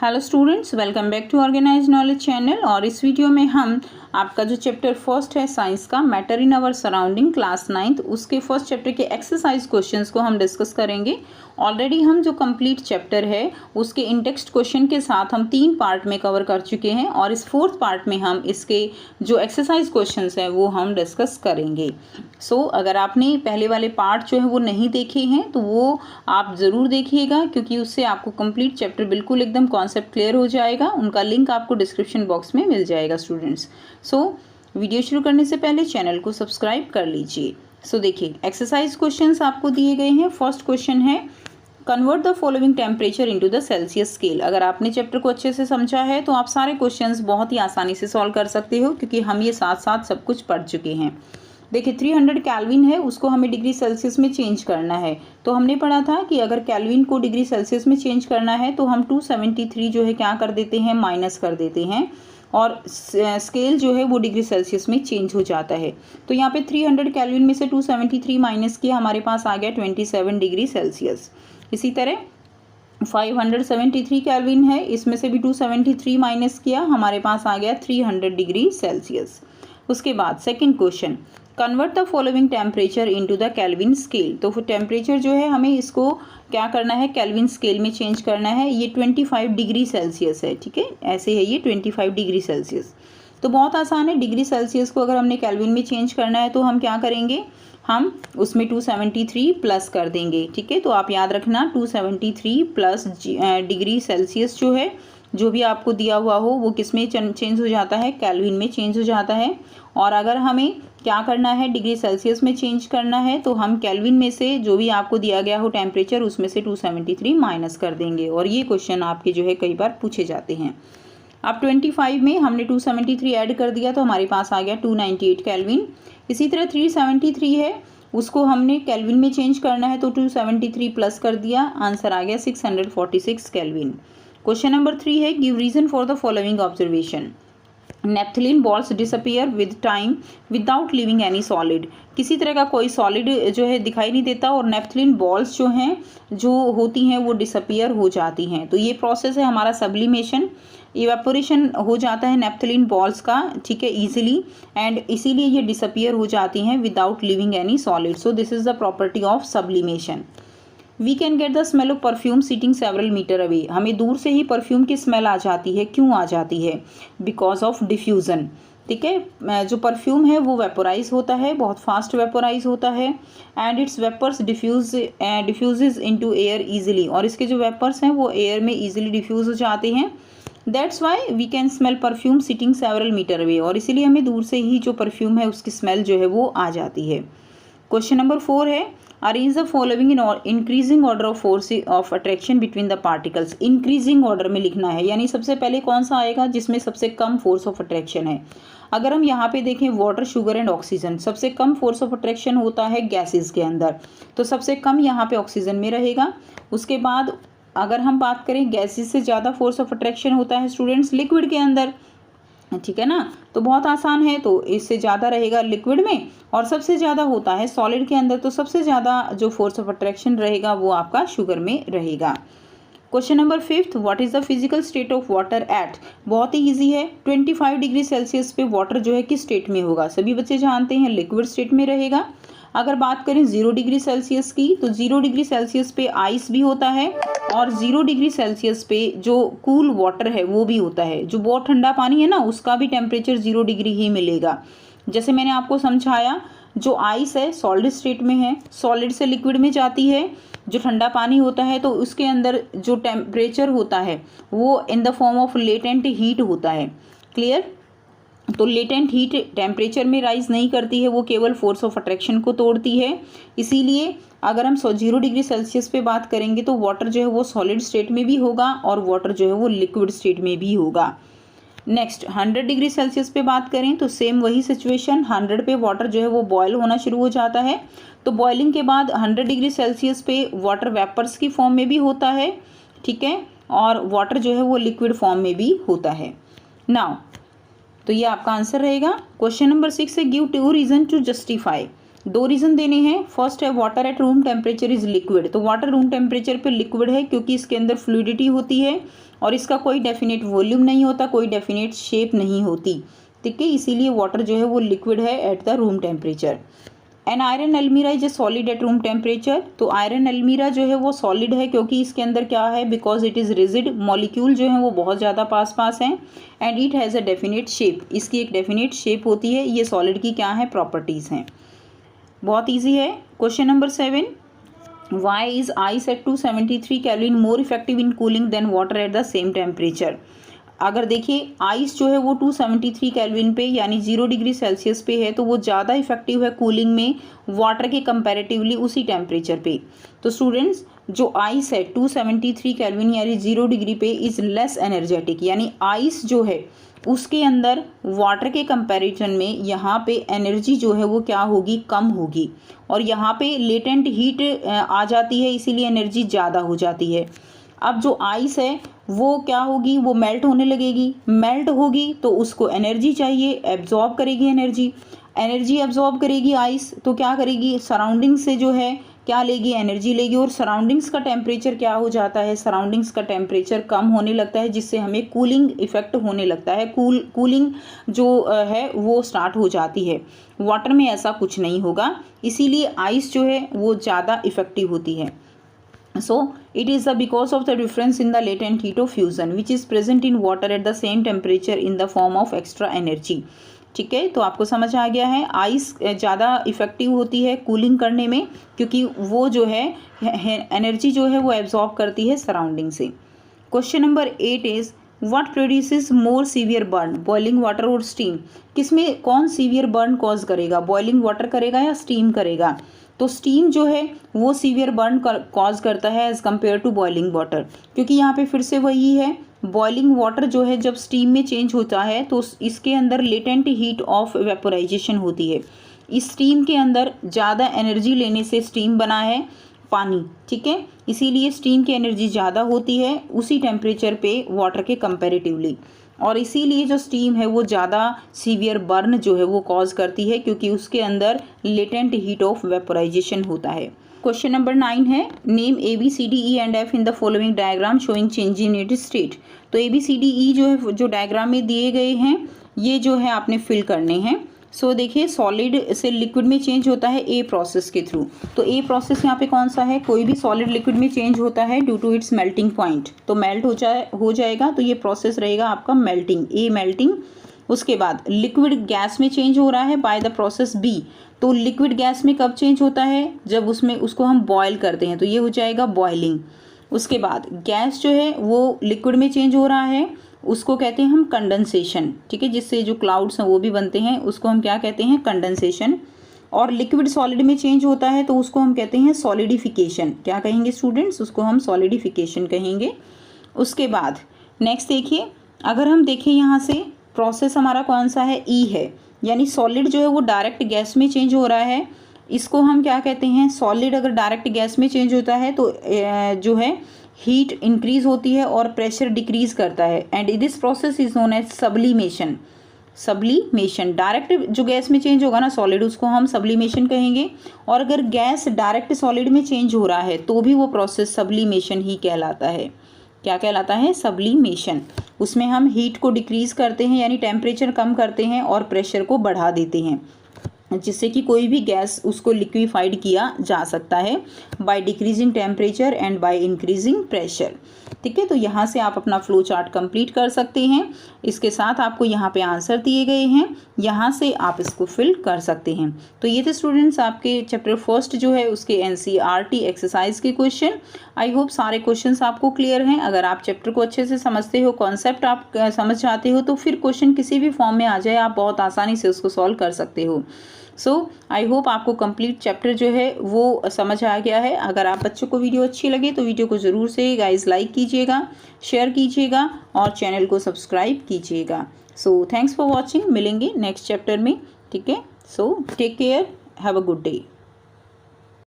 Hello students, welcome back to organise knowledge channel. और इस video में हम आपका जो चैप्टर फर्स्ट है साइंस का, matter in our surrounding, class 9th, उसके फर्स्ट चैप्टर के एक्सरसाइज क्वेश्चंस को हम डिस्कस करेंगे। ऑलरेडी हम जो कंप्लीट चैप्टर है उसके इन टेक्स्ट क्वेश्चन के साथ हम 3 पार्ट में कवर कर चुके हैं और इस 4th पार्ट में हम इसके जो एक्सरसाइज क्वेश्चंस हैं वो हम डिस्कस करेंगे। अगर आपने पहले वाले पार्ट जो है वो नहीं देखे हैं तो वो आप ज़रूर देखिएगा, क्योंकि उससे आपको कंप्लीट चैप्टर बिल्कुल एकदम कॉन्सेप्ट क्लियर हो जाएगा। उनका लिंक आपको डिस्क्रिप्शन बॉक्स में मिल जाएगा स्टूडेंट्स। वीडियो शुरू करने से पहले चैनल को सब्सक्राइब कर लीजिए। देखिए, एक्सरसाइज क्वेश्चंस आपको दिए गए हैं। फर्स्ट क्वेश्चन है, convert the following temperature into the Celsius scale. अगर आपने चैप्टर को अच्छे से समझा है तो आप सारे क्वेश्चंस बहुत ही आसानी से सॉल्व कर सकते हो, क्योंकि हम ये साथ साथ सब कुछ पढ़ चुके हैं। देखिए, 300 केल्विन है, उसको हमें डिग्री सेल्सियस में चेंज करना है। तो हमने पढ़ा था कि अगर केल्विन को डिग्री सेल्सियस में चेंज करना है तो हम 273 जो है क्या कर देते हैं, माइनस कर देते हैं, और स्केल जो है वो डिग्री सेल्सियस में चेंज हो जाता है। तो यहाँ पे 300 केल्विन में से 273 माइनस किया, हमारे पास आ गया 27 डिग्री सेल्सियस। इसी तरह 573 केल्विन है, इसमें से भी 273 माइनस किया, हमारे पास आ गया 300 डिग्री सेल्सियस। उसके बाद second question, convert the following temperature into the kelvin scale. तो टेम्परेचर जो है हमें इसको क्या करना है, केल्विन स्केल में चेंज करना है। ये 25 डिग्री सेल्सियस है, ठीक है, ऐसे है ये 25 डिग्री सेल्सियस। तो बहुत आसान है, डिग्री सेल्सियस को अगर हमने केल्विन में चेंज करना है तो हम क्या करेंगे, हम उसमें 273 प्लस कर देंगे, ठीक है। तो आप याद रखना 273 प्लस डिग्री सेल्सियस जो है, जो भी आपको दिया हुआ हो वो किस में चेंज हो जाता है, केल्विन में चेंज हो जाता है। और अगर हमें क्या करना है, डिग्री सेल्सियस में चेंज करना है, तो हम केल्विन में से जो भी आपको दिया गया हो टेम्परेचर उसमें से 273 माइनस कर देंगे। और ये क्वेश्चन आपके जो है कई बार पूछे जाते हैं। अब 25 में हमने 273 ऐड कर दिया तो हमारे पास आ गया 298 केल्विन। इसी तरह 373 है, उसको हमने केल्विन में चेंज करना है तो 273 प्लस कर दिया, आंसर आ गया 646 केल्विन। क्वेश्चन नंबर 3 है, give reason for the following observation. Naphthalene balls disappear with time without leaving any solid. किसी तरह का कोई सॉलिड जो है दिखाई नहीं देता और नेफ्थलीन बॉल्स जो हैं जो होती हैं वो डिसअपियर हो जाती हैं। तो ये प्रोसेस है हमारा सब्लिमेशन, इवेपोरेशन हो जाता है नेफ्थलीन बॉल्स का, ठीक है, इजीली, एंड इसीलिए ये डिसअपियर हो जाती हैं without leaving any solid. So this is the property of sublimation. We can get the smell of perfume sitting several metre away. हमें दूर से ही परफ्यूम की स्मेल आ जाती है, क्यों आ जाती है, बिकॉज ऑफ डिफ्यूज़न, ठीक है। जो परफ्यूम है वो वेपोराइज होता है, बहुत फास्ट वेपोराइज होता है, and its vapours diffuses into air easily, और इसके जो वेपर्स हैं वो एयर में इजीली डिफ्यूज हो जाते हैं। That's why we can smell perfume sitting several metre away, और इसीलिए हमें दूर से ही जो परफ्यूम है उसकी स्मेल जो है वो आ जाती है। क्वेश्चन नंबर 4 है, arrange the following in increasing order of force of attraction between the particles. Increasing order में लिखना है, यानी सबसे पहले कौन सा आएगा जिसमें सबसे कम फोर्स ऑफ अट्रैक्शन है। अगर हम यहाँ पे देखें, वाटर, शुगर एंड ऑक्सीजन, सबसे कम फोर्स ऑफ अट्रैक्शन होता है गैसेस के अंदर, तो सबसे कम यहाँ पे ऑक्सीजन में रहेगा। उसके बाद अगर हम बात करें, गैसेस से ज़्यादा फोर्स ऑफ अट्रैक्शन होता है स्टूडेंट्स लिक्विड के अंदर, ठीक है ना। तो बहुत आसान है, तो इससे ज़्यादा रहेगा लिक्विड में, और सबसे ज़्यादा होता है सॉलिड के अंदर, तो सबसे ज़्यादा जो फोर्स ऑफ अट्रैक्शन रहेगा वो आपका शुगर में रहेगा। Question number 5, what is the physical state of water at. बहुत ही इजी है, 25 डिग्री सेल्सियस पे वाटर जो है किस स्टेट में होगा, सभी बच्चे जानते हैं लिक्विड स्टेट में रहेगा। अगर बात करें 0 डिग्री सेल्सियस की, तो 0 डिग्री सेल्सियस पे आइस भी होता है, और 0 डिग्री सेल्सियस पे जो कूल वाटर है वो भी होता है। जो बहुत ठंडा पानी है ना, उसका भी टेम्परेचर 0 डिग्री ही मिलेगा। जैसे मैंने आपको समझाया, जो आइस है सॉलिड स्टेट में है, सॉलिड से लिक्विड में जाती है। जो ठंडा पानी होता है तो उसके अंदर जो टेम्परेचर होता है वो in the form of latent heat होता है, क्लियर। तो लेटेंट हीट टेम्परेचर में राइज नहीं करती है, वो केवल फोर्स ऑफ अट्रैक्शन को तोड़ती है। इसीलिए अगर हम 0 डिग्री सेल्सियस पे बात करेंगे तो वाटर जो है वो सॉलिड स्टेट में भी होगा और वाटर जो है वो लिक्विड स्टेट में भी होगा। नेक्स्ट 100 डिग्री सेल्सियस पे बात करें तो सेम वही सिचुएशन, 100 पे वाटर जो है वो बॉयल होना शुरू हो जाता है। तो बॉइलिंग के बाद 100 डिग्री सेल्सियस पे वाटर वेपर्स की फॉर्म में भी होता है, ठीक है, और वाटर जो है वो लिक्विड फॉर्म में भी होता है। नाउ तो ये आपका आंसर रहेगा। क्वेश्चन नंबर 6 है, गिव 2 रीजन टू जस्टिफाई। दो रीज़न देने हैं। फर्स्ट है water at room temperature is liquid, तो वाटर रूम टेम्परेचर पे लिक्विड है क्योंकि इसके अंदर फ्लूइडिटी होती है और इसका कोई डेफिनेट वॉल्यूम नहीं होता, कोई डेफिनेट शेप नहीं होती, ठीक है, इसीलिए वाटर जो है वो लिक्विड है at the room temperature. An iron almirah is a solid at room temperature, तो आयरन अलमीरा जो है वो सॉलिड है क्योंकि इसके अंदर क्या है, because it is rigid, molecule जो है वो बहुत ज़्यादा पास पास हैं, and it has a definite shape, इसकी एक डेफिनेट शेप होती है। ये सॉलिड की क्या है, प्रॉपर्टीज़ हैं। बहुत ईजी है। Question number 7, why is ice at 273 kelvin more effective in cooling than water at the same temperature. अगर देखिए आइस जो है वो 273 केल्विन पे यानी 0 डिग्री सेल्सियस पे है, तो वो ज़्यादा इफेक्टिव है कूलिंग में वाटर के कंपैरेटिवली उसी टेम्परेचर पे। तो स्टूडेंट्स जो आइस है 273 केल्विन यानी 0 डिग्री पे इज़ लेस एनर्जेटिक, यानी आइस जो है उसके अंदर वाटर के कंपैरिजन में यहाँ पे एनर्जी जो है वो क्या होगी, कम होगी, और यहाँ पे लेटेंट हीट आ जाती है, इसीलिए एनर्जी ज़्यादा हो जाती है। अब जो आइस है वो क्या होगी, वो मेल्ट होने लगेगी, मेल्ट होगी तो उसको एनर्जी चाहिए, एब्जॉर्ब करेगी एनर्जी, एनर्जी एब्जॉर्ब करेगी आइस, तो क्या करेगी, सराउंडिंग से जो है क्या लेगी, एनर्जी लेगी, और सराउंडिंग्स का टेम्परेचर क्या हो जाता है, सराउंडिंग्स का टेम्परेचर कम होने लगता है, जिससे हमें कूलिंग इफेक्ट होने लगता है, कूलिंग जो है वो स्टार्ट हो जाती है। वाटर में ऐसा कुछ नहीं होगा, इसीलिए आइस जो है वो ज़्यादा इफेक्टिव होती है। So it is because of the difference in the latent heat of fusion which is present in water at the same temperature in the form of extra energy। ठीक है, तो आपको समझ आ गया है, आइस ज़्यादा इफेक्टिव होती है कूलिंग करने में क्योंकि वो जो है एनर्जी जो है वो एब्जॉर्ब करती है सराउंडिंग से। Question number 8 is what produces more severe burn, boiling water और स्टीम। किसमें कौन सीवियर बर्न कॉज करेगा, बॉइलिंग वाटर करेगा या स्टीम करेगा। तो स्टीम जो है वो सीवियर बर्न कॉज करता है as compare to boiling water, क्योंकि यहाँ पे फिर से वही है, बॉइलिंग वाटर जो है जब स्टीम में चेंज होता है तो इसके अंदर लेटेंट हीट ऑफ वेपोराइजेशन होती है। इस स्टीम के अंदर ज़्यादा एनर्जी लेने से स्टीम बना है पानी, ठीक है, इसीलिए स्टीम की एनर्जी ज़्यादा होती है उसी टेम्परेचर पे वाटर के कंपैरेटिवली, और इसीलिए जो स्टीम है वो ज़्यादा सीवियर बर्न जो है वो कॉज करती है क्योंकि उसके अंदर लेटेंट हीट ऑफ वेपोराइजेशन होता है। क्वेश्चन नंबर 9 है name ABCDE and F in the following diagram showing change in it state. तो ABCDE जो है जो डायग्राम में दिए गए हैं ये जो है आपने फिल करने हैं। सो देखिए सॉलिड से लिक्विड में चेंज होता है ए प्रोसेस के थ्रू, तो ए प्रोसेस यहाँ पे कौन सा है, कोई भी सॉलिड लिक्विड में चेंज होता है due to its melting point, तो मेल्ट हो जाएगा, तो ये प्रोसेस रहेगा आपका मेल्टिंग, ए मेल्टिंग। उसके बाद लिक्विड गैस में चेंज हो रहा है बाय द प्रोसेस बी, तो लिक्विड गैस में कब चेंज होता है, जब उसको हम बॉयल करते हैं, तो ये हो जाएगा बॉइलिंग। उसके बाद गैस जो है वो लिक्विड में चेंज हो रहा है, उसको कहते हैं हम कंडेंसेशन, ठीक है, जिससे जो क्लाउड्स हैं वो भी बनते हैं, उसको हम क्या कहते हैं, कंडेंसेशन। और लिक्विड सॉलिड में चेंज होता है तो उसको हम कहते हैं सॉलिडिफिकेशन। क्या कहेंगे स्टूडेंट्स, उसको हम सॉलिडिफिकेशन कहेंगे। उसके बाद नेक्स्ट देखिए, अगर हम देखें यहाँ से प्रोसेस हमारा कौन सा है, ई है, यानी सॉलिड जो है वो डायरेक्ट गैस में चेंज हो रहा है, इसको हम क्या कहते हैं, सॉलिड अगर डायरेक्ट गैस में चेंज होता है तो जो है हीट इंक्रीज होती है और प्रेशर डिक्रीज करता है, and this process is known as sublimation. Sublimation direct जो गैस में चेंज होगा ना सॉलिड, उसको हम सब्लिमेशन कहेंगे, और अगर गैस डायरेक्ट सॉलिड में चेंज हो रहा है तो भी वो प्रोसेस सब्लिमेशन ही कहलाता है। क्या कहलाता है, सब्लिमेशन। उसमें हम हीट को डिक्रीज करते हैं यानी टेम्परेचर कम करते हैं और प्रेशर को बढ़ा देते हैं, जिससे कि कोई भी गैस उसको लिक्विफाइड किया जा सकता है by decreasing temperature and by increasing pressure. ठीक है, तो यहाँ से आप अपना फ्लो चार्ट कंप्लीट कर सकते हैं। इसके साथ आपको यहाँ पे आंसर दिए गए हैं, यहाँ से आप इसको फिल कर सकते हैं। तो ये थे स्टूडेंट्स आपके चैप्टर फर्स्ट जो है उसके NCERT एक्सरसाइज के क्वेश्चन। आई होप सारे क्वेश्चंस आपको क्लियर हैं। अगर आप चैप्टर को अच्छे से समझते हो, कॉन्सेप्ट आप समझ जाते हो, तो फिर क्वेश्चन किसी भी फॉर्म में आ जाए आप बहुत आसानी से उसको सॉल्व कर सकते हो। सो आई होप आपको कंप्लीट चैप्टर जो है वो समझ आ गया है। अगर आप बच्चों को वीडियो अच्छी लगे तो वीडियो को ज़रूर से गाइस लाइक कीजिएगा, शेयर कीजिएगा और चैनल को सब्सक्राइब कीजिएगा। सो थैंक्स फॉर वॉचिंग, मिलेंगे नेक्स्ट चैप्टर में। ठीक है, so take care, have a good day.